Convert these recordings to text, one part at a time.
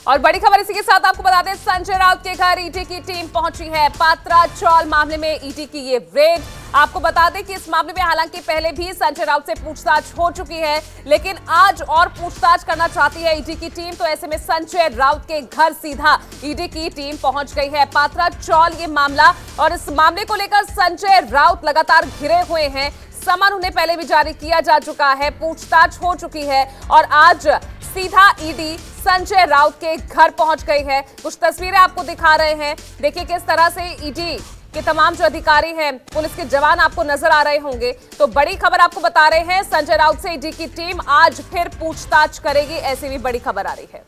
और बड़ी खबर इसी के साथ आपको बता दें, संजय राउत के घर ईडी की टीम पहुंची है। पात्रा चौल मामले में ईडी की ये रेड। आपको बता दें कि इस मामले में हालांकि पहले भी संजय राउत से पूछताछ हो चुकी है, लेकिन आज और पूछताछ करना चाहती है ईडी की टीम। तो ऐसे में संजय राउत के घर सीधा ईडी की टीम पहुंच गई है। पात्रा चौल ये मामला, और इस मामले को लेकर संजय राउत लगातार घिरे हुए हैं। समन उन्हें पहले भी जारी किया जा चुका है, पूछताछ हो चुकी है और आज सीधा ईडी संजय राउत के घर पहुंच गई है। कुछ तस्वीरें आपको दिखा रहे हैं, देखिए किस तरह से ईडी के तमाम जो अधिकारी हैं, पुलिस के जवान आपको नजर आ रहे होंगे। तो बड़ी खबर आपको बता रहे हैं, संजय राउत से ईडी की टीम आज फिर पूछताछ करेगी, ऐसी भी बड़ी खबर आ रही है।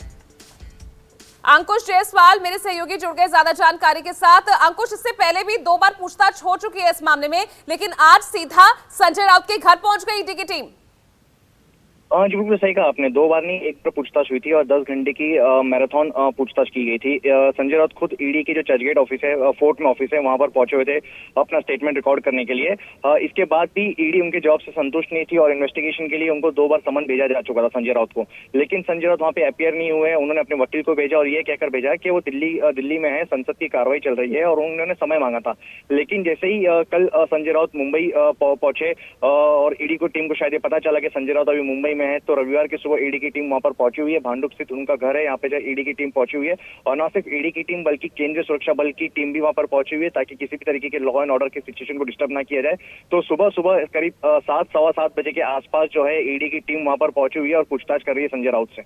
अंकुश जायसवाल मेरे सहयोगी जुड़ गए ज्यादा जानकारी के साथ। अंकुश, इससे पहले भी 2 बार पूछताछ हो चुकी है इस मामले में, लेकिन आज सीधा संजय राउत के घर पहुंच गई ईडी की टीम। जी बिल्कुल सही कहा आपने। 2 बार नहीं, एक बार पूछताछ हुई थी और 10 घंटे की मैराथन पूछताछ की गई थी। संजय राउत खुद ईडी की जो चर्चगेट ऑफिस है, फोर्ट में ऑफिस है, वहां पर पहुंचे हुए थे अपना स्टेटमेंट रिकॉर्ड करने के लिए। इसके बाद भी ईडी उनके जॉब से संतुष्ट नहीं थी और इन्वेस्टिगेशन के लिए उनको 2 बार समन भेजा जा चुका था संजय राउत को, लेकिन संजय राउत वहां पे अपीयर नहीं हुए। उन्होंने अपने वकील को भेजा और ये कहकर भेजा कि वो दिल्ली में है, संसद की कार्रवाई चल रही है और उन्होंने समय मांगा था। लेकिन जैसे ही कल संजय राउत मुंबई पहुंचे और ईडी को टीम को शायद ये पता चला कि संजय राउत अभी मुंबई में है, तो रविवार सुबह ईडी की टीम वहां पर पहुंची हुई है। भांडुप स्थित उनका घर है, यहाँ पे ईडी की टीम पहुंची हुई है। और न सिर्फ ईडी की टीम बल्कि केंद्रीय सुरक्षा बल की टीम भी वहां पर पहुंची हुई है, ताकि किसी भी तरीके के लॉ एंड ऑर्डर की सिचुएशन को डिस्टर्ब ना किया जाए। तो सुबह सुबह करीब 7 सवा 7 बजे के आसपास जो है ईडी की टीम वहां पर पहुंची हुई है और पूछताछ कर रही है संजय राउत से।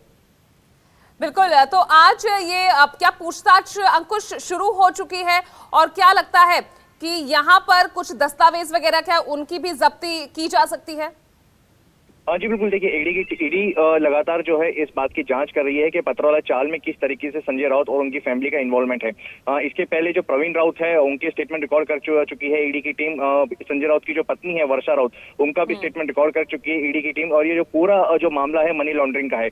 बिल्कुल, तो आज ये अब क्या पूछताछ अंकुश शुरू हो चुकी है और क्या लगता है कि यहाँ पर कुछ दस्तावेज वगैरह क्या उनकी भी जब्ती की जा सकती है? जी बिल्कुल, देखिए ईडी लगातार जो है इस बात की जांच कर रही है कि पथरवाला चाल में किस तरीके से संजय राउत और उनकी फैमिली का इन्वॉल्वमेंट है। इसके पहले जो प्रवीण राउत है उनके स्टेटमेंट रिकॉर्ड कर चुकी है ईडी की टीम। संजय राउत की जो पत्नी है वर्षा राउत, उनका भी स्टेटमेंट रिकॉर्ड कर चुकी है ईडी की टीम। और ये जो पूरा जो मामला है मनी लॉन्ड्रिंग का है।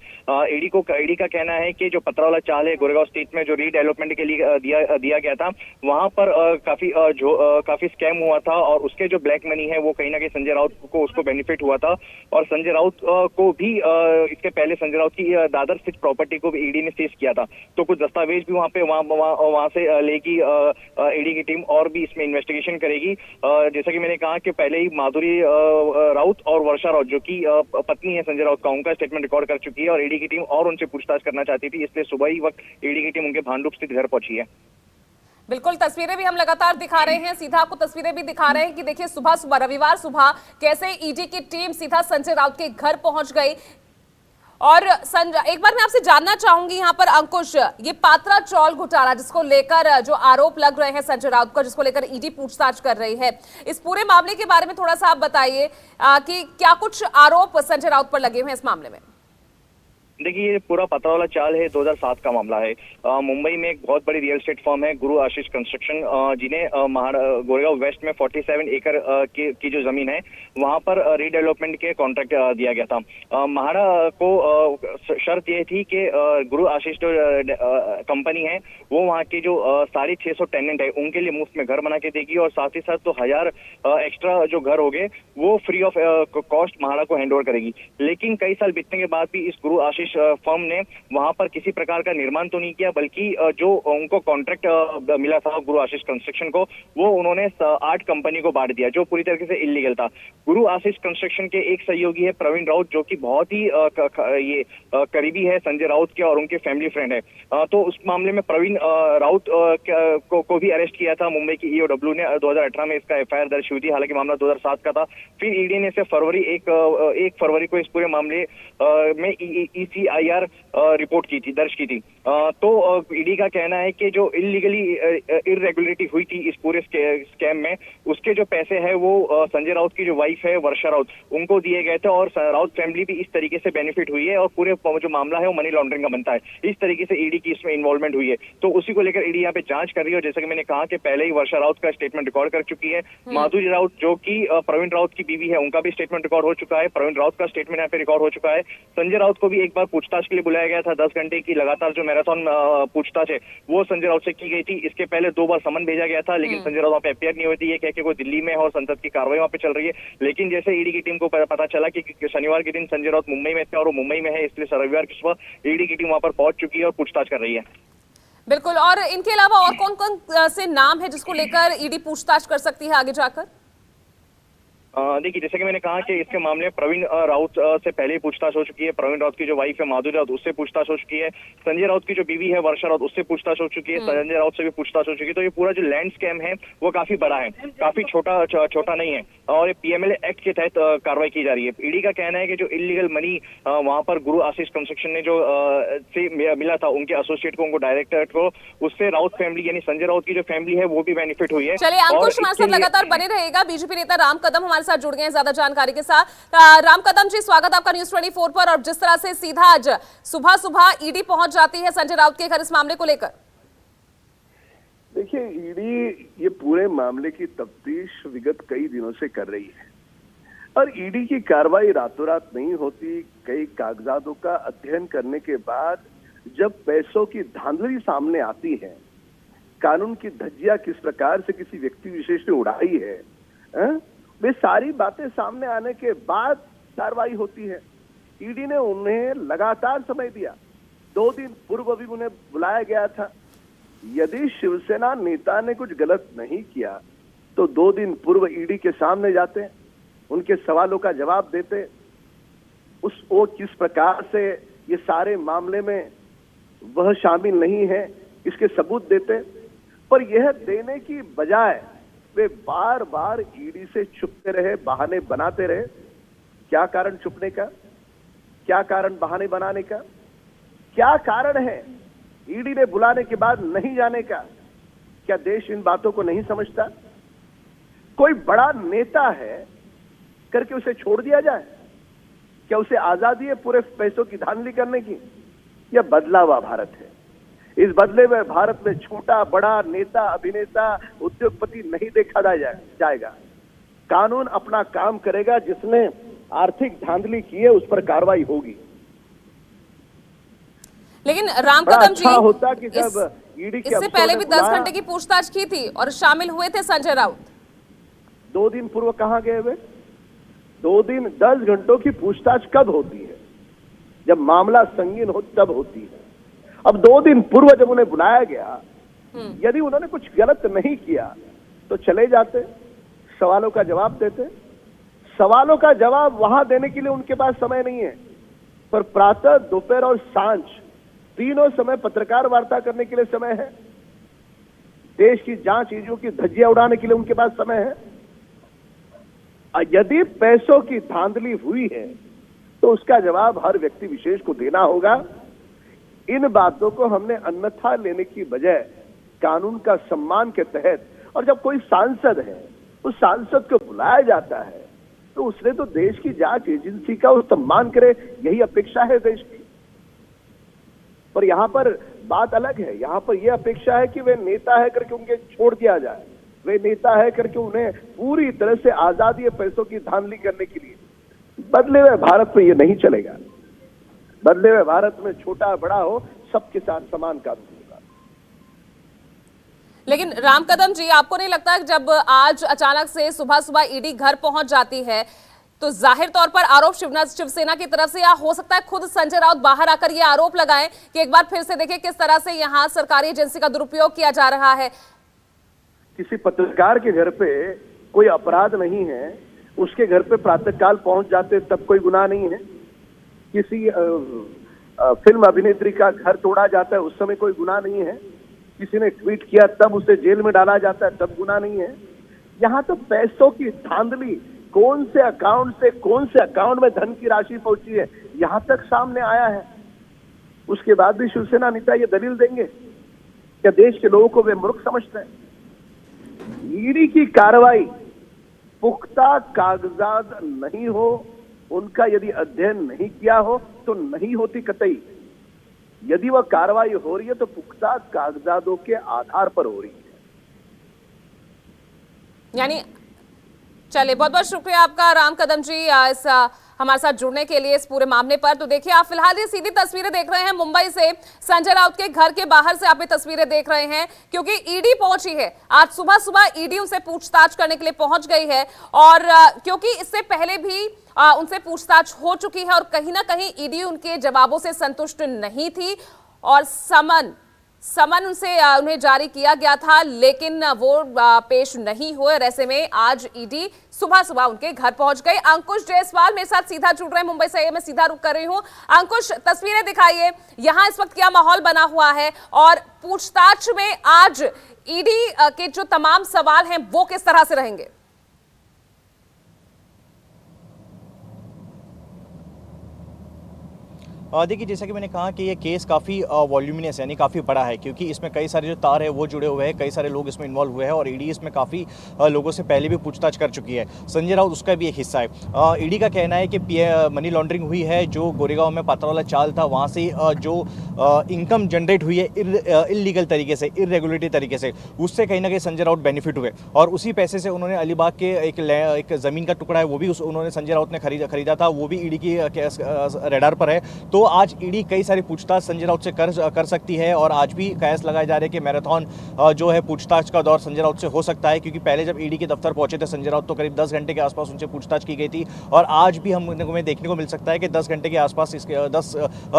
ईडी का कहना है कि जो पथरवाला चाल है गोरेगांव स्टेट में जो रीडेवलपमेंट के लिए दिया गया था, वहां पर काफी स्कैम हुआ था और उसके जो ब्लैक मनी है वो कहीं ना कहीं संजय राउत को उसको बेनिफिट हुआ था। और संजय राउत को भी इसके पहले संजय राउत की दादर स्थित प्रॉपर्टी को भी ईडी ने सीज किया था। तो कुछ दस्तावेज भी वहां से लेगी ईडी की टीम और भी इसमें इन्वेस्टिगेशन करेगी। जैसा कि मैंने कहा कि पहले ही माधुरी राउत और वर्षा राउत जो कि पत्नी है संजय राउत का, उनका स्टेटमेंट रिकॉर्ड कर चुकी है और ईडी की टीम और उनसे पूछताछ करना चाहती थी, इसलिए सुबह ही वक्त ईडी की टीम उनके भांडुप स्थित घर पहुंची है। बिल्कुल, तस्वीरें भी हम लगातार दिखा रहे हैं, सीधा आपको तस्वीरें भी दिखा रहे हैं कि देखिए सुबह सुबह रविवार सुबह कैसे ईडी की टीम सीधा संजय राउत के घर पहुंच गई। और संजय, एक बार मैं आपसे जानना चाहूंगी यहाँ पर अंकुश, ये पात्रा चौल घोटाला जिसको लेकर जो आरोप लग रहे हैं संजय राउत को, जिसको लेकर ईडी पूछताछ कर रही है, इस पूरे मामले के बारे में थोड़ा सा आप बताइए कि क्या कुछ आरोप संजय राउत पर लगे हुए हैं इस मामले में? देखिए ये पूरा पथरवाला चाल है, 2007 का मामला है। मुंबई में एक बहुत बड़ी रियल एस्टेट फर्म है गुरु आशीष कंस्ट्रक्शन, जिन्हें गोरेगांव वेस्ट में 47 एकड़ की जो जमीन है वहां पर रीडेवलपमेंट के कॉन्ट्रैक्ट दिया गया था। महाड़ा को शर्त ये थी कि गुरु आशीष जो कंपनी है वो वहाँ के जो 650 टेनेंट है उनके लिए मुफ्त में घर बना के देगी और साथ ही साथ तो 1000 एक्स्ट्रा जो घर हो गए वो फ्री ऑफ कॉस्ट महाड़ा को हैंड ओवर करेगी। लेकिन कई साल बीतने के बाद भी इस गुरु आशीष फर्म ने वहां पर किसी प्रकार का निर्माण तो नहीं किया, बल्कि जो उनको कॉन्ट्रैक्ट मिला था गुरु आशीष कंस्ट्रक्शन को, वो उन्होंने 8 कंपनी को बांट दिया, जो पूरी तरीके से इलीगल था। गुरु आशीष कंस्ट्रक्शन के एक सहयोगी है प्रवीण राउत, जो कि बहुत ही करीबी है संजय राउत के और उनके फैमिली फ्रेंड है। तो उस मामले में प्रवीण राउत को भी अरेस्ट किया था मुंबई की ईओडब्ल्यू ने। 2018 में इसका एफआईआर दर्ज हुई थी, हालांकि मामला 2007 का था। फिर ईडी ने इसे 1 फरवरी को इस पूरे मामले में ECIR रिपोर्ट दर्ज की थी। तो ईडी का कहना है कि जो इलीगली इरेगुलरिटी हुई थी इस पूरे स्कैम में, उसके जो पैसे हैं वो संजय राउत की जो वाइफ है वर्षा राउत, उनको दिए गए थे और राउत फैमिली भी इस तरीके से बेनिफिट हुई है और पूरे जो मामला है वो मनी लॉन्ड्रिंग का बनता है। इस तरीके से ईडी की इसमें इन्वॉल्वमेंट हुई है, तो उसी को लेकर ईडी यहाँ पे जांच कर रही है। जैसा कि मैंने कहा कि पहले ही वर्षा राउत का स्टेटमेंट रिकॉर्ड कर चुकी है। माधुरी राउत जो कि प्रवीण राउत की बीवी है, उनका भी स्टेटमेंट रिकॉर्ड हो चुका है। प्रवीण राउत का स्टेटमेंट यहाँ पे रिकॉर्ड हो चुका है। संजय राउत को भी एक बार पूछताछ के लिए बुलाया गया था। 10 घंटे की लगातार जो मैराथन पूछताछ है वो संजय राउत से की गई थी। इसके पहले 2 बार समन भेजा गया था, लेकिन संजय राउत वहाँ पे अपियर नहीं हुई थी। ये कह के वो दिल्ली में है और संसद की कार्रवाई वहाँ पे चल रही है। लेकिन जैसे ईडी की टीम को पता चला कि शनिवार के दिन संजय राउत मुंबई में थे और वो मुंबई में है, इसलिए रविवार की सुबह ईडी की टीम वहाँ पर पहुंच चुकी है और पूछताछ कर रही है। बिल्कुल। और इनके अलावा और कौन कौन से नाम है जिसको लेकर ईडी पूछताछ कर सकती है आगे जाकर? देखिए, जैसे कि मैंने कहा कि इसके मामले में प्रवीण राउत से पहले ही पूछताछ हो चुकी है। प्रवीण राउत की जो वाइफ है माधुरी राउत, उससे पूछताछ हो चुकी है। संजय राउत की जो बीवी है वर्षा राउत, उससे पूछताछ हो चुकी है। संजय राउत से भी पूछताछ हो चुकी है। तो ये पूरा जो लैंड स्कैम है वो काफी बड़ा है, काफी छोटा नहीं है और ये पीएमएलए एक्ट के तहत कार्रवाई की जा रही है। ईडी का कहना है कि जो इलीगल मनी वहां पर गुरु आशीष कंस्ट्रक्शन ने जो से मिला था उनके एसोसिएट को, उनको डायरेक्टर को, उससे राउत फैमिली यानी संजय राउत की जो फैमिली है वो भी बेनिफिट हुई है। चलिए, अंकुश हमारे साथ लगातार बने रहेगा। बीजेपी नेता राम कदम हमारे साथ जुड़ गए हैं ज्यादा जानकारी के साथ। राम कदम जी, स्वागत आपका न्यूज़ 24 पर। और जिस तरह से सीधा आज सुबह सुबह ईडी पहुंच जाती है संजय राउत के घर इस मामले को लेकर। देखिए, ईडी ये पूरे मामले की तफ्तीश विगत कई दिनों से कर रही है और ईडी की कार्रवाई रातों रात नहीं होती। कई कागजातों का अध्ययन करने के बाद जब पैसों की धांधली सामने आती है, कानून की धज्जियां किस प्रकार से किसी व्यक्ति विशेष ने उड़ाई है, वे सारी बातें सामने आने के बाद कार्रवाई होती है। ईडी ने उन्हें लगातार समय दिया। 2 दिन पूर्व भी उन्हें बुलाया गया था। यदि शिवसेना नेता ने कुछ गलत नहीं किया तो 2 दिन पूर्व ईडी के सामने जाते, उनके सवालों का जवाब देते, वो किस प्रकार से ये सारे मामले में वह शामिल नहीं है इसके सबूत देते। पर यह देने की बजाय वे बार बार ईडी से छुपते रहे, बहाने बनाते रहे। क्या कारण छुपने का, क्या कारण बहाने बनाने का, क्या कारण है ईडी ने बुलाने के बाद नहीं जाने का? क्या देश इन बातों को नहीं समझता? कोई बड़ा नेता है करके उसे छोड़ दिया जाए? क्या उसे आजादी है पूरे पैसों की धांधली करने की? यह बदला हुआ भारत है। इस बदले में भारत में छोटा बड़ा नेता, अभिनेता, उद्योगपति नहीं देखा जाएगा। कानून अपना काम करेगा। जिसने आर्थिक धांधली की है उस पर कार्रवाई होगी। लेकिन राम कदम जी, होता कि जब ईडी के इससे पहले भी 10 घंटे की पूछताछ की थी और शामिल हुए थे संजय राउत। 2 दिन पूर्व कहां गए वे? 2 दिन 10 घंटों की पूछताछ कब होती है? जब मामला संगीन हो तब होती है। अब 2 दिन पूर्व जब उन्हें बुलाया गया, यदि उन्होंने कुछ गलत नहीं किया तो चले जाते, सवालों का जवाब देते। सवालों का जवाब वहां देने के लिए उनके पास समय नहीं है, पर प्रातः, दोपहर और सांझ तीनों समय पत्रकार वार्ता करने के लिए समय है। देश की जांच चीजों की धज्जियां उड़ाने के लिए उनके पास समय है। यदि पैसों की धांधली हुई है तो उसका जवाब हर व्यक्ति विशेष को देना होगा। इन बातों को हमने अन्यथा लेने की बजाय कानून का सम्मान के तहत, और जब कोई सांसद है उस सांसद को बुलाया जाता है तो उसने तो देश की जांच एजेंसी का वो सम्मान करे, यही अपेक्षा है देश की। पर यहाँ पर बात अलग है। यहाँ पर यह अपेक्षा है कि वे नेता है करके उनके छोड़ दिया जाए, वे नेता है करके उन्हें पूरी तरह से आजादी है पैसों की धांधली करने के लिए। बदले हुए भारत में यह नहीं चलेगा। बदले हुए भारत में छोटा बड़ा हो, सबके साथ समान कानून होगा। लेकिन राम कदम जी, आपको नहीं लगता कि जब आज अचानक से सुबह सुबह ईडी घर पहुंच जाती है तो जाहिर तौर पर आरोप शिवसेना की तरफ से, या हो सकता है खुद संजय राउत बाहर आकर ये आरोप लगाएं कि एक बार फिर से देखिए किस तरह से यहां सरकारी एजेंसी का दुरुपयोग किया जा रहा है? किसी पत्रकार के घर पे कोई अपराध नहीं है, उसके घर पे प्रातःकाल पहुंच जाते तब कोई गुनाह नहीं है। किसी फिल्म अभिनेत्री का घर तोड़ा जाता है उस समय कोई गुनाह नहीं है। किसी ने ट्वीट किया तब उसे जेल में डाला जाता है तब गुनाह नहीं है। यहाँ तो पैसों की धांधली, कौन से अकाउंट से कौन से अकाउंट में धन की राशि पहुंची है, यहां तक सामने आया है। उसके बाद भी शिवसेना नेता ये दलील देंगे? क्या देश के लोगों को वे मूर्ख समझते हैं? ईडी की कार्रवाई पुख्ता कागजात नहीं हो, उनका यदि अध्ययन नहीं किया हो तो नहीं होती कतई। यदि वह कार्रवाई हो रही है तो पुख्ता कागजातों के आधार पर हो रही है। यानी चलिए, बहुत बहुत शुक्रिया आपका राम कदम जी इस हमारे साथ जुड़ने के लिए इस पूरे मामले पर। तो देखिए, आप फिलहाल ये सीधी तस्वीरें देख रहे हैं मुंबई से, संजय राउत के घर के बाहर से आप ये तस्वीरें देख रहे हैं, क्योंकि ईडी पहुंची है। आज सुबह सुबह ईडी उनसे पूछताछ करने के लिए पहुंच गई है, और क्योंकि इससे पहले भी उनसे पूछताछ हो चुकी है और कहीं ना कहीं ईडी उनके जवाबों से संतुष्ट नहीं थी और समन उन्हें जारी किया गया था, लेकिन वो पेश नहीं हुए। ऐसे में आज ईडी सुबह सुबह उनके घर पहुंच गए। अंकुश जायसवाल मेरे साथ सीधा जुड़ रहे हैं मुंबई से, मैं सीधा रुक कर रही हूं। अंकुश, तस्वीरें दिखाइए, यहां इस वक्त क्या माहौल बना हुआ है और पूछताछ में आज ईडी के जो तमाम सवाल हैं वो किस तरह से रहेंगे? देखिए, जैसा कि मैंने कहा कि ये केस काफ़ी वॉल्यूमिनस यानी काफ़ी बड़ा है, क्योंकि इसमें कई सारे जो तार है वो जुड़े हुए हैं, कई सारे लोग इसमें इन्वॉल्व हुए हैं और ईडी इसमें काफ़ी लोगों से पहले भी पूछताछ कर चुकी है। संजय राउत उसका भी एक हिस्सा है। ईडी का कहना है कि मनी लॉन्ड्रिंग हुई है, जो गोरेगांव में पात्रावाला चाल था वहाँ से जो इनकम जनरेट हुई है इलीगल तरीके से, इरेगुलेटरी तरीके से, उससे कहीं ना कहीं संजय राउत बेनिफिट हुए और उसी पैसे से उन्होंने अलीबाग के एक ज़मीन का टुकड़ा है वो भी उन्होंने संजय राउत ने खरीदा था, वो भी ईडी की रेडार पर है। तो आज ईडी कई सारी पूछताछ संजय राउत से कर सकती है और आज भी कयास लगाए जा रहे हैं कि मैराथन जो है पूछताछ का दौर संजय राउत से हो सकता है, क्योंकि पहले जब ईडी के दफ्तर पहुंचे थे संजय राउत तो करीब 10 घंटे के आसपास उनसे पूछताछ की गई थी और आज भी हमें देखने को मिल सकता है कि 10 घंटे के आसपास इसके 10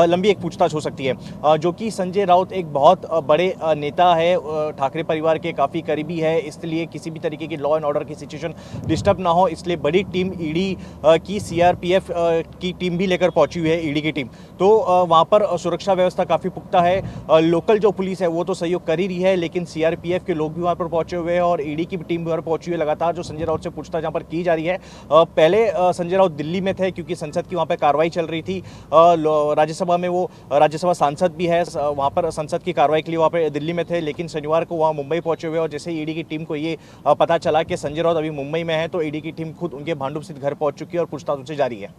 लंबी एक पूछताछ हो सकती है, जो कि संजय राउत एक बहुत बड़े नेता है, ठाकरे परिवार के काफ़ी करीबी है, इसलिए किसी भी तरीके की लॉ एंड ऑर्डर की सिचुएशन डिस्टर्ब ना हो, इसलिए बड़ी टीम ईडी की सीआरपीएफ की टीम भी लेकर पहुंची हुई है ईडी की टीम। तो वहाँ पर सुरक्षा व्यवस्था काफ़ी पुख्ता है। लोकल जो पुलिस है वो तो सहयोग कर ही रही है, लेकिन सीआरपीएफ के लोग भी वहाँ पर पहुंचे हुए हैं और ईडी की टीम भी वहाँ पहुंची हुई है लगातार, जो संजय राउत से पूछताछ जहाँ पर की जा रही है। पहले संजय राउत दिल्ली में थे क्योंकि संसद की वहाँ पर कार्रवाई चल रही थी, राज्यसभा में वो राज्यसभा सांसद भी है, वहाँ पर संसद की कार्रवाई के लिए वहाँ पर दिल्ली में थे, लेकिन शनिवार को वहाँ मुंबई पहुंचे हुए और जैसे ईडी की टीम को ये पता चला कि संजय राउत अभी मुंबई में है तो ईडी की टीम खुद उनके भांडुप स्थित घर पहुंच चुकी है और पूछताछ उनसे जारी है।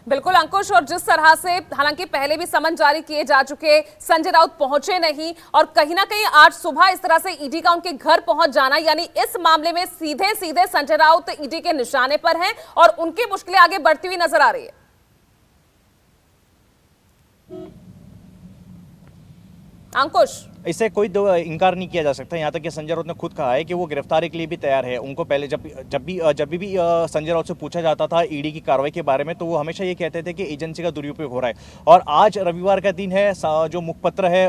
बिल्कुल अंकुश, और जिस तरह से हालांकि पहले भी समन जारी किए जा चुके, संजय राउत पहुंचे नहीं और कहीं ना कहीं आज सुबह इस तरह से ईडी का उनके घर पहुंच जाना, यानी इस मामले में सीधे सीधे संजय राउत ईडी के निशाने पर हैं और उनकी मुश्किलें आगे बढ़ती हुई नजर आ रही है। अंकुश, इससे कोई इनकार नहीं किया जा सकता। यहाँ तक कि संजय राउत ने खुद कहा है कि वो गिरफ्तारी के लिए भी तैयार है। उनको पहले जब भी संजय राउत से पूछा जाता था ईडी की कार्रवाई के बारे में तो वो हमेशा ये कहते थे कि एजेंसी का दुरुपयोग हो रहा है। और आज रविवार का दिन है, जो मुखपत्र है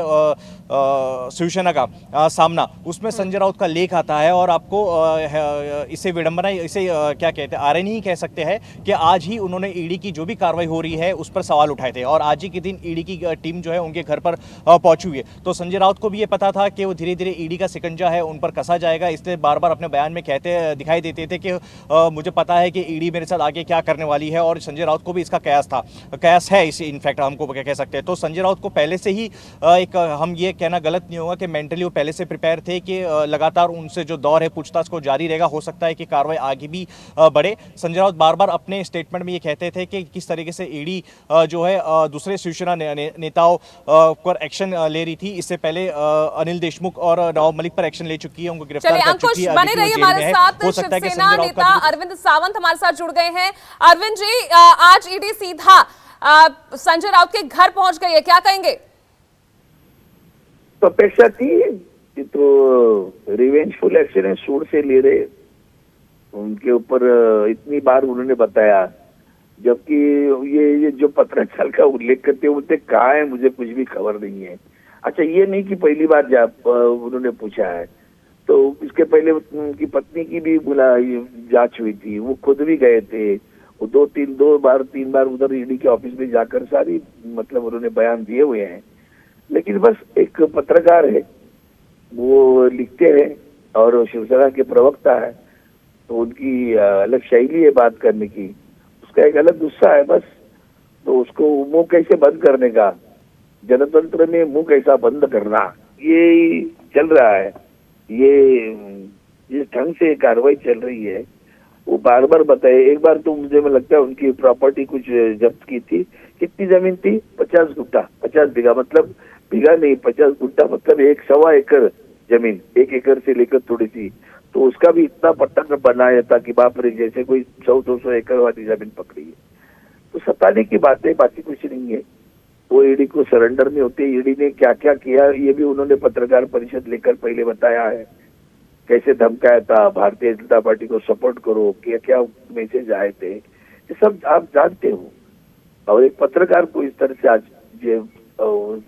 शिवसेना का सामना, उसमें संजय राउत का लेख आता है और आपको इसे विडंबना, इसे क्या कहते हैं, आर्यनी ही कह सकते हैं कि आज ही उन्होंने ईडी की जो भी कार्रवाई हो रही है उस पर सवाल उठाए थे और आज ही के दिन ईडी की टीम जो है उनके घर पर पहुंची हुई है। तो संजय राउत भी ये पता था कि वो धीरे धीरे ईडी का शिकंजा है उन पर कसा जाएगा, इसलिए बार बार अपने बयान में दिखाई देते थे कि मुझे पता है कि ईडी मेरे साथ आगे क्या करने वाली है और संजय राउत को भी इसका कयास है इसे इनफैक्ट हमको कह सकते हैं। तो संजय राउत को पहले से ही एक हम ये कहना गलत नहीं होगा कि मेंटली वो पहले से प्रिपेयर थे कि लगातार उनसे जो दौर है पूछताछ को जारी रहेगा, हो सकता है कि कार्रवाई आगे भी बढ़े। संजय राउत बार बार अपने स्टेटमेंट में ये कहते थे कि किस तरीके से ईडी जो है दूसरे शिवसेना नेताओं पर एक्शन ले रही थी। इससे पहले अनिल देशमुख और नवाब मलिक पर एक्शन ले चुकी है, उनको गिरफ्तार कर चुकी है। बने रहिए हमारे साथ, शिवसेना नेता अरविंद सावंत हमारे साथ जुड़ गए हैं। अरविंद जी, आज ईडी सीधा संजय राउत के घर पहुंच गई है, क्या कहेंगे? तो अपेक्षा थी तो रिवेंजफुल एक्शन है, सूर से ले रहे उनके ऊपर, इतनी बार उन्होंने बताया, जबकि ये जो पत्राचार का उल्लेख करते हैं बोलते कहाँ है, मुझे कुछ भी खबर नहीं है। अच्छा, ये नहीं कि पहली बार उन्होंने पूछा है, तो इसके पहले उनकी पत्नी की भी जांच हुई थी, वो खुद भी गए थे, वो तीन बार उधर ईडी के ऑफिस में जाकर सारी मतलब उन्होंने बयान दिए हुए हैं। लेकिन बस एक पत्रकार है, वो लिखते हैं और शिवसेना के प्रवक्ता है, तो उनकी अलग शैली है बात करने की, उसका एक अलग गुस्सा है बस। तो उसको मुंह कैसे बंद करने का, जनतंत्र में मुंह कैसा बंद करना, ये चल रहा है। ये जिस ढंग से कार्रवाई चल रही है वो बार बार बताए। एक बार तो मुझे लगता है उनकी प्रॉपर्टी कुछ जब्त की थी, कितनी जमीन थी, 50 गुट्टा, 50 बीघा, मतलब बीघा नहीं 50 गुट्टा, मतलब 1.25 एकड़ जमीन, 1 एकड़ से लेकर थोड़ी सी, तो उसका भी इतना पट्टा बनाया था कि बाप रे, जैसे कोई 100-200 एकड़ वाली जमीन पकड़ी है। तो सताने की बात है, बाकी कुछ नहीं है। वो ईडी को सरेंडर नहीं होते। ईडी ने क्या क्या किया ये भी उन्होंने पत्रकार परिषद लेकर पहले बताया है, कैसे धमकाया था, भारतीय जनता पार्टी को सपोर्ट करो, क्या क्या मैसेज आए थे, ये सब आप जानते हो। और एक पत्रकार को इस तरह से आज जो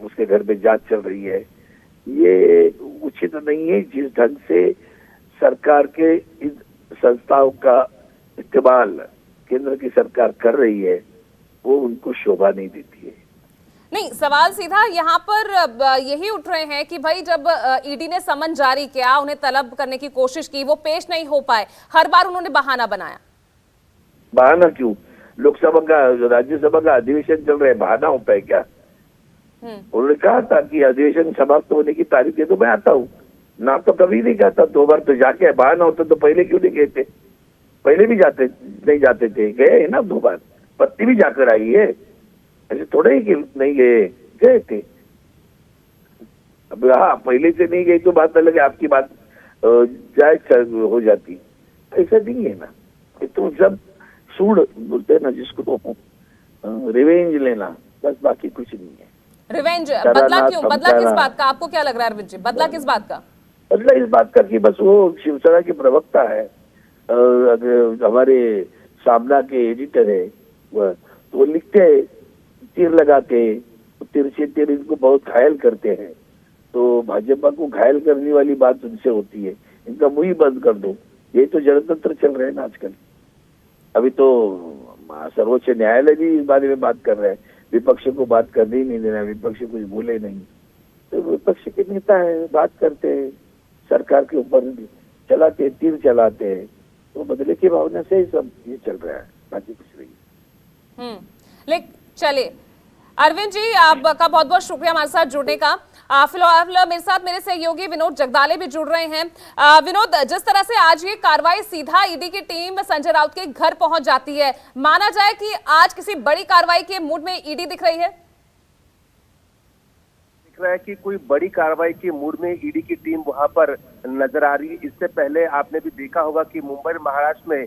उसके घर में जांच चल रही है, ये उचित नहीं है। जिस ढंग से सरकार के इन संस्थाओं का इस्तेमाल केंद्र की सरकार कर रही है, वो उनको शोभा नहीं देती है। नहीं, सवाल सीधा यहाँ पर यही उठ रहे हैं कि भाई जब ईडी ने समन जारी किया, उन्हें तलब करने की कोशिश की, वो पेश नहीं हो पाए, हर बार उन्होंने बहाना बनाया। बहाना क्यों? लोकसभा का राज्यसभा का अधिवेशन चल रहा है, बहाना होता है क्या? उन्होंने कहा था कि अधिवेशन समाप्त होने की तारीख दे दो, मैं आता हूँ। ना तो कभी नहीं कहता, 2 बार तो जाके बहाना होता तो पहले क्यों नहीं गए थे? पहले भी नहीं जाते थे, गए ना 2 बार। पत्नी भी जाकर आई है, ऐसे थोड़े ही कि नहीं गए थे। अब हाँ, पहले से नहीं गई तो बात अलग है, आपकी बात जायज हो जाती, ऐसा नहीं है ना। ये तो जब सूड बोलते हैं ना जिसको, रिवेंज लेना, बस बाकी कुछ नहीं है। रिवेंज बदला क्यों? बदला किस बात का? आपको क्या लग रहा है अरविंद जी, बदला किस बात का? बदला इस बात का कि बस वो शिवसेना के प्रवक्ता है, हमारे सामना के एडिटर है, वो लिखते हैं तीर लगा के, तीर से तीर इनको बहुत घायल करते हैं। तो भाजपा को घायल करने वाली बात उनसे होती है, इनका मुंह ही बंद कर दो। ये तो जनतंत्र चल रहे हैं ना आजकल। अभी तो सर्वोच्च न्यायालय भी इस बारे में बात कर रहा है, विपक्ष को बात करने ही नहीं देना, विपक्ष कुछ बोले नहीं। तो विपक्ष के नेता है, बात करते हैं, सरकार के ऊपर चलाते, तीर चलाते हैं, तो बदले की भावना से ही सब ये चल रहा है, बाकी कुछ नहीं। लेकिन चलिए अरविंद जी, आपका बहुत बहुत शुक्रिया हमारे साथ जुड़ने का। फिलहाल मेरे साथ मेरे सहयोगी विनोद जगदाले भी जुड़ रहे हैं। विनोद, जिस तरह से आज ये कार्रवाई सीधा ईडी की टीम संजय राउत के घर पहुंच जाती है, माना जाए कि आज किसी बड़ी कार्रवाई के मूड में ईडी दिख रही है? दिख रहा है कि कोई बड़ी कार्रवाई के मूड में ईडी की टीम वहां पर नजर आ रही है। इससे पहले आपने भी देखा होगा कि मुंबई महाराष्ट्र में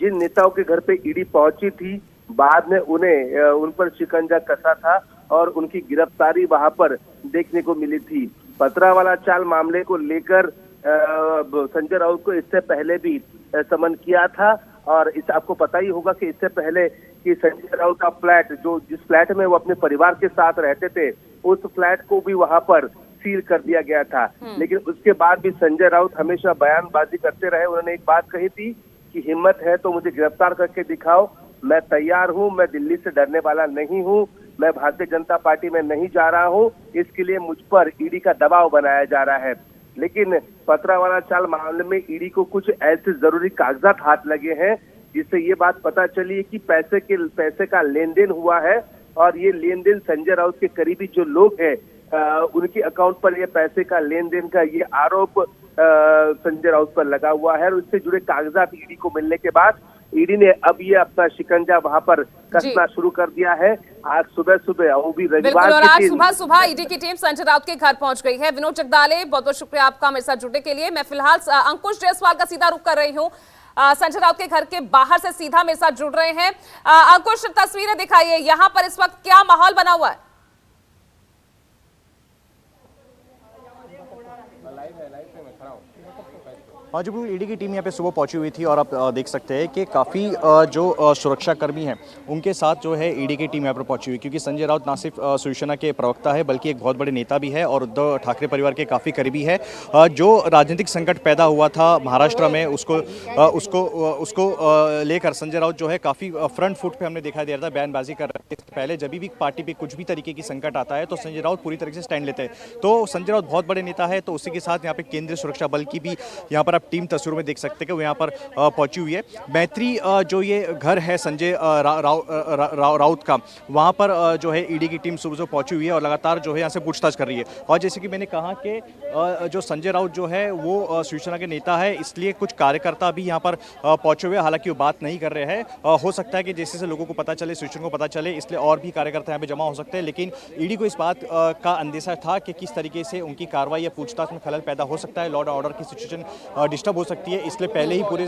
जिन नेताओं के घर पे ईडी पहुंची थी, बाद में उन पर शिकंजा कसा था और उनकी गिरफ्तारी वहां पर देखने को मिली थी। पथरावाला चाल मामले को लेकर संजय राउत को इससे पहले भी समन किया था, और इस आपको पता ही होगा कि इससे पहले कि संजय राउत का फ्लैट, जो जिस फ्लैट में वो अपने परिवार के साथ रहते थे, उस फ्लैट को भी वहां पर सील कर दिया गया था। लेकिन उसके बाद भी संजय राउत हमेशा बयानबाजी करते रहे। उन्होंने एक बात कही थी कि हिम्मत है तो मुझे गिरफ्तार करके दिखाओ, मैं तैयार हूं, मैं दिल्ली से डरने वाला नहीं हूं, मैं भारतीय जनता पार्टी में नहीं जा रहा हूं, इसके लिए मुझ पर ईडी का दबाव बनाया जा रहा है। लेकिन पथरावाला चाल मामले में ईडी को कुछ ऐसे जरूरी कागजात हाथ लगे हैं जिससे ये बात पता चली है कि पैसे का लेन देन हुआ है, और ये लेन देन संजय राउत के करीबी जो लोग हैं उनके अकाउंट पर ये पैसे का लेन देन का ये आरोप संजय राउत पर लगा हुआ है। और उससे जुड़े कागजात ईडी को मिलने के बाद ईडी ने अब ये अपना शिकंजा वहां पर कसना शुरू कर दिया है। आज सुबह सुबह, वो भी रविवार और आज सुबह सुबह ईडी की टीम संजय राउत के घर पहुंच गई है। विनोद जगदाले, बहुत बहुत शुक्रिया आपका मेरे साथ जुड़ने के लिए। मैं फिलहाल अंकुश जायसवाल का सीधा रुख कर रही हूँ, संजय राउत के घर के बाहर से सीधा मेरे साथ जुड़ रहे हैं। अंकुश, तस्वीरें दिखाइए, यहाँ पर इस वक्त क्या माहौल बना हुआ है? हाँ जी, बिल्कुल ईडी की टीम यहाँ पे सुबह पहुंची हुई थी और आप देख सकते हैं कि काफ़ी जो सुरक्षाकर्मी हैं उनके साथ जो है ईडी की टीम यहाँ पर पहुंची हुई, क्योंकि संजय राउत ना सिर्फ शिवसेना के प्रवक्ता है बल्कि एक बहुत बड़े नेता भी है और उद्धव ठाकरे परिवार के काफ़ी करीबी है। जो राजनीतिक संकट पैदा हुआ था महाराष्ट्र में, उसको लेकर संजय राउत जो है काफ़ी फ्रंट फुट पर हमने दिखाई दे रहा था, बयानबाजी कर रहे थे। पहले जब भी पार्टी पर कुछ भी तरीके की संकट आता है तो संजय राउत पूरी तरीके से स्टैंड लेते हैं। तो संजय राउत बहुत बड़े नेता है, तो उसी के साथ यहाँ पे केंद्रीय सुरक्षा बल की भी यहाँ पर टीम तस्वीरों में देख सकते हैं कि वो यहाँ पर पहुंची हुई है। मैत्री जो ये घर है संजय राउत का, वहाँ पर जो है ईडी की टीम सुबह से पहुंची हुई है और लगातार जो है यहाँ से पूछताछ कर रही है। और जैसे कि मैंने कहा कि जो संजय राउत जो है वो शिवसेना के नेता है, इसलिए कुछ कार्यकर्ता भी यहाँ पर पहुंचे हुए, हालांकि वो बात नहीं कर रहे हैं। हो सकता है कि जैसे से लोगों को पता चले, शिवसेना को पता चले, इसलिए और भी कार्यकर्ता यहाँ पे जमा हो सकते हैं। लेकिन ईडी को इस बात का अंदेशा था कि किस तरीके से उनकी कार्रवाई या पूछताछ में खलल पैदा हो सकता है, लॉ एंड ऑर्डर की सिचुएशन डिस्टर्ब हो सकती है, इसलिए पहले ही पूरे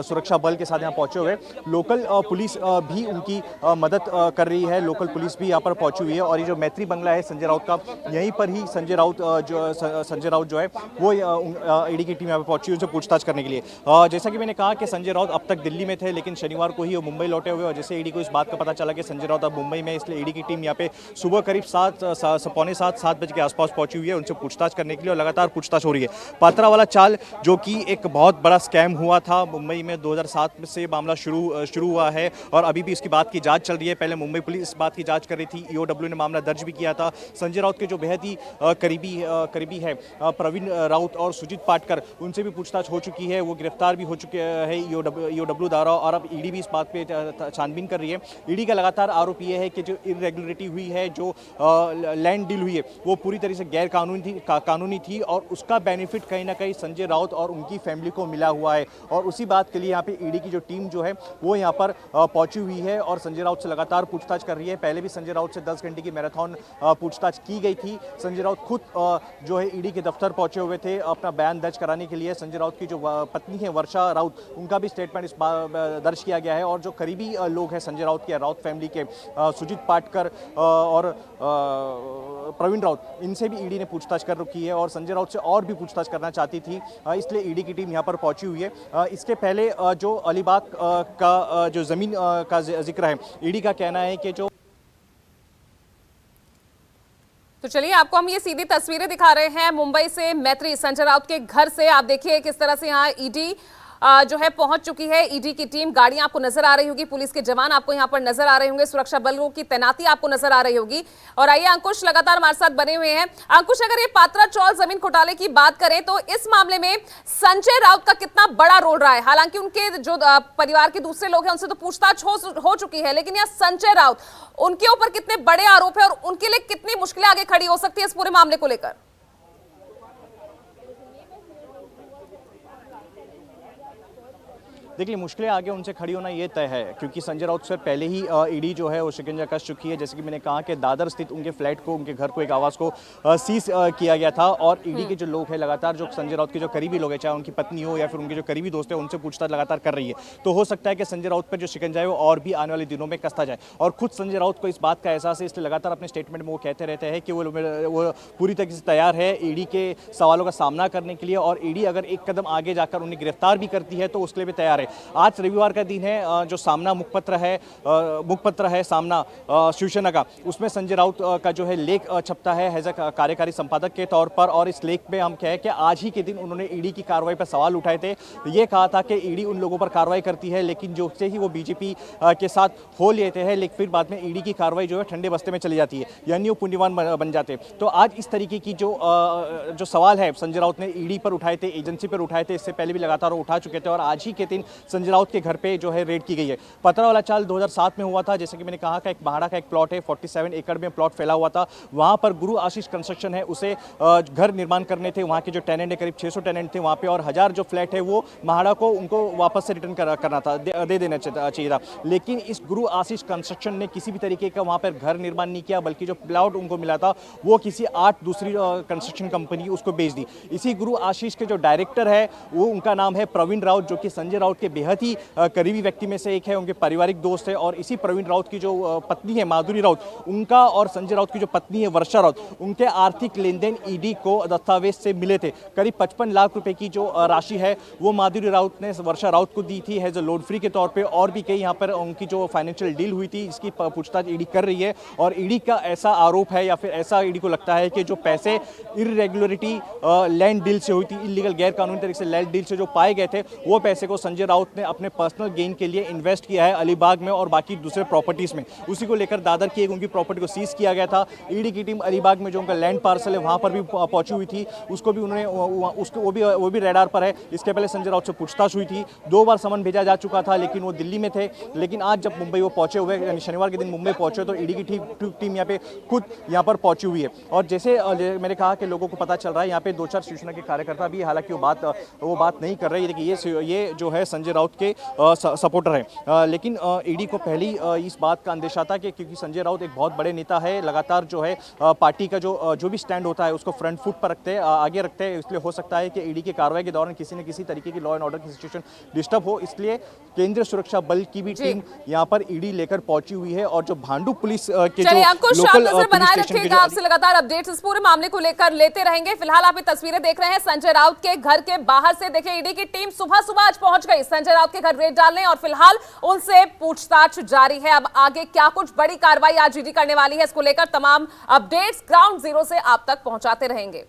सुरक्षा बल के साथ यहाँ पहुंचे हुए। लोकल पुलिस भी उनकी मदद कर रही है, लोकल पुलिस भी यहाँ पर पहुंची हुई है। और ये जो मैत्री बंगला है संजय राउत का, यहीं पर ही संजय राउत जो है वो ईडी की टीम यहाँ पर पहुंची उनसे पूछताछ करने के लिए। जैसा कि मैंने कहा कि संजय राउत अब तक दिल्ली में थे, लेकिन शनिवार को ही वो मुंबई लौटे हुए। और जैसे ईडी को इस बात का पता चला कि संजय राउत अब मुंबई में, इसलिए ईडी की टीम यहाँ पे सुबह करीब 7 बजे के आसपास पहुंची हुई है उनसे पूछताछ करने के लिए। और लगातार पूछताछ हो रही है। पात्रा वाला चाल जो कि एक बहुत बड़ा स्कैम हुआ था मुंबई में 2007 से मामला शुरू हुआ है और अभी भी इसकी बात की जांच चल रही है। पहले मुंबई पुलिस इस बात की जांच कर रही थी, ईओडब्ल्यू ने मामला दर्ज भी किया था। संजय राउत के जो बेहद ही करीबी है प्रवीण राउत और सुजीत पाटकर, उनसे भी पूछताछ हो चुकी है, वो गिरफ्तार भी हो चुके हैं ईओडब्ल्यू द्वारा। और अब ईडी भी इस बात पे छानबीन कर रही है। ईडी का लगातार आरोप ये है कि जो इरेगुलरिटी हुई है, जो लैंड डील हुई है, वो पूरी तरह से गैर कानूनी थी और उसका बेनिफिट कहीं ना कहीं संजय राउत और उनकी फैमिली को मिला हुआ है। और उसी बात के लिए यहाँ पे ईडी की जो टीम जो है वो यहाँ पर पहुंची हुई है और संजय राउत से लगातार पूछताछ कर रही है। पहले भी संजय राउत से 10 घंटे की मैराथन पूछताछ की गई थी। संजय राउत खुद जो है ईडी के दफ्तर पहुंचे हुए थे अपना बयान दर्ज कराने के लिए। संजय राउत की जो पत्नी है वर्षा राउत, उनका भी स्टेटमेंट इस दर्ज किया गया है। और जो करीबी लोग हैं संजय राउत के, राउत फैमिली के, सुजीत पाटकर और प्रवीण राउत, इनसे भी ईडी ने पूछताछ कर रखी है और संजय राउत से और भी पूछताछ करना चाहती थी, इसलिए ईडी की टीम यहाँ पर पहुंची हुई है। इसके पहले जो अलीबाग का जो जमीन का जिक्र है, ईडी का कहना है कि जो तो चलिए आपको हम ये सीधी तस्वीरें दिखा रहे हैं मुंबई से, मैत्री संजय राउत के घर से। आप देखिए किस तरह से यहाँ ईडी जो है पहुंच चुकी है। ईडी की टीम, गाड़ियां आपको नजर आ रही होगी, पुलिस के जवान आपको यहां पर नजर आ रहे होंगे, सुरक्षा बलों की तैनाती आपको नजर आ रही होगी। और आइए अंकुश लगातार हमारे साथ बने हुए हैं। अंकुश, अगर ये पात्रा चौल जमीन घोटाले की बात करें तो इस मामले में संजय राउत का कितना बड़ा रोल रहा है? हालांकि उनके जो परिवार के दूसरे लोग हैं उनसे तो पूछताछ हो चुकी है, लेकिन यहाँ संजय राउत, उनके ऊपर कितने बड़े आरोप है और उनके लिए कितनी मुश्किलें आगे खड़ी हो सकती है इस पूरे मामले को लेकर? देखिए, मुश्किलें आगे उनसे खड़ी होना ये तय है, क्योंकि संजय राउत से पहले ही ईडी जो है वो शिकंजा कस चुकी है। जैसे कि मैंने कहा कि दादर स्थित उनके फ्लैट को, उनके घर को, एक आवास को सीज किया गया था। और ईडी के जो लोग हैं लगातार, जो संजय राउत के जो करीबी लोग हैं, चाहे उनकी पत्नी हो या फिर उनके जो करीबी दोस्त हैं, उनसे पूछताछ लगातार कर रही है। तो हो सकता है कि संजय राउत पर जो शिकंजा है वो और भी आने वाले दिनों में कसता जाए। और खुद संजय राउत को इस बात का एहसास है, इसलिए लगातार अपने स्टेटमेंट में वो कहते रहते हैं कि वो पूरी तरीके से तैयार है ईडी के सवालों का सामना करने के लिए। और ईडी अगर एक कदम आगे जाकर उन्हें गिरफ्तार भी करती है तो उसके लिए भी तैयार है। आज रविवार का दिन है, जो सामना मुखपत्र है सामना शिवसेना का, उसमें संजय राउत का जो है लेख छपता है एज अ कार्यकारी संपादक के तौर पर। और इस लेख में हम कहें कि आज ही के दिन उन्होंने ईडी की कार्रवाई पर सवाल उठाए थे। ये कहा था कि ईडी उन लोगों पर कार्रवाई करती है, लेकिन जो से ही वो बीजेपी के साथ हो लेते हैं, लेकिन फिर बाद में ईडी की कार्रवाई जो है ठंडे बस्ते में चली जाती है, यानी वो पुण्यवान बन जाते। तो आज इस तरीके की जो सवाल है संजय राउत ने ईडी पर उठाए थे, एजेंसी पर उठाए थे, इससे पहले भी लगातार उठा चुके थे। और आज ही के दिन संजय राउत के घर पे जो है रेड की गई है। पतरा वाला चाल 2007 में हुआ था, जैसे कि मैंने कहा कि एक महाड़ा का एक प्लॉट है, 47 एकड़ में प्लॉट फैला हुआ था। वहां पर गुरु आशीष कंस्ट्रक्शन है, उसे घर निर्माण करने थे। वहां के जो टेनेंट है, करीब 600 टेनेंट थे वहां पे, और 1000 जो फ्लैट है वो महाड़ा को उनको वापस से रिटर्न करना था, दे देना चाहिए था। लेकिन इस गुरु आशीष कंस्ट्रक्शन ने किसी भी तरीके का वहां पर घर निर्माण नहीं किया, बल्कि जो प्लॉट उनको मिला था वो किसी 8 दूसरी कंस्ट्रक्शन कंपनी उसको बेच दी। इसी गुरु आशीष के जो डायरेक्टर है वो, उनका नाम है प्रवीण राउत, जो कि संजय राउत के बेहद ही करीबी व्यक्ति में से एक है, उनके पारिवारिक दोस्त है। और इसी प्रवीण राउत की जो पत्नी है माधुरी राउत, उनका और संजय राउत की जो पत्नी है वर्षा राउत, उनके आर्थिक लेन देन ईडी को दस्तावेज से मिले थे। करीब 55 लाख रुपए की जो राशि है वो माधुरी राउत ने वर्षा राउत को दी थी एज अ लोन फ्री के तौर पे। और भी कई यहाँ पर उनकी जो फाइनेंशियल डील हुई थी, इसकी पूछताछ ईडी कर रही है। और ईडी का ऐसा आरोप है, या फिर ऐसा ईडी को लगता है कि जो पैसे इरेगुलरिटी लैंड डील से हुई थी, इलीगल गैर कानूनी तरीके से लैंड डील से जो पाए गए थे, वो पैसे को संजय राउत ने अपने पर्सनल गेन के लिए इन्वेस्ट किया है अलीबाग में और बाकी दूसरे प्रॉपर्टीज में। उसी को लेकर दादर की एक उनकी प्रॉपर्टी को सीज किया गया था। ईडी की टीम अलीबाग में जो उनका लैंड पार्सल है वहां पर भी पहुंची हुई थी, उसको भी उन्होंने वो भी रेडार पर है। इसके पहले संजय राउत से पूछताछ हुई थी, 2 बार समन भेजा जा चुका था, लेकिन वो दिल्ली में थे। लेकिन आज जब मुंबई वो पहुंचे हुए, यानी शनिवार के दिन मुंबई पहुंचे, तो ईडी की टीम यहाँ पे खुद यहाँ पर पहुंची हुई है। और जैसे मैंने कहा कि लोगों को पता चल रहा है, यहाँ पे 2-4 शिवसेना के कार्यकर्ता भी, हालांकि वो बात नहीं कर रहे। देखिए ये जो है संजय राउत के सपोर्टर हैं। लेकिन ईडी को पहले ही इस बात का अंदेशा था कि क्योंकि संजय राउत एक बहुत बड़े नेता है, लगातार जो है पार्टी का जो भी स्टैंड होता है उसको फ्रंट फुट पर रखते हैं, आगे रखते हैं, इसलिए हो सकता है कि ईडी की कार्रवाई के दौरान किसी न किसी तरीके की लॉ एंड ऑर्डर की सिचुएशन डिस्टर्ब हो, इसलिए केंद्रीय सुरक्षा बल की भी टीम यहाँ पर ईडी लेकर पहुंची हुई है। और जो भांडू पुलिस के चलिए अंकुश, आप लोकल नजर बनाए पुलिस स्टेशन के रखिएगा, आपसे लगातार अपडेट्स इस पूरे मामले को लेकर लेते रहेंगे। फिलहाल आप ये तस्वीरें देख रहे हैं संजय राउत के घर के बाहर से। देखिए ईडी की टीम सुबह सुबह आज पहुंच गई संजय राउत के घर रेड डालने और फिलहाल उनसे पूछताछ जारी है। अब आगे क्या कुछ बड़ी कार्रवाई आज ईडी करने वाली है, इसको लेकर तमाम अपडेट्स ग्राउंड जीरो से आप तक पहुंचाते रहेंगे।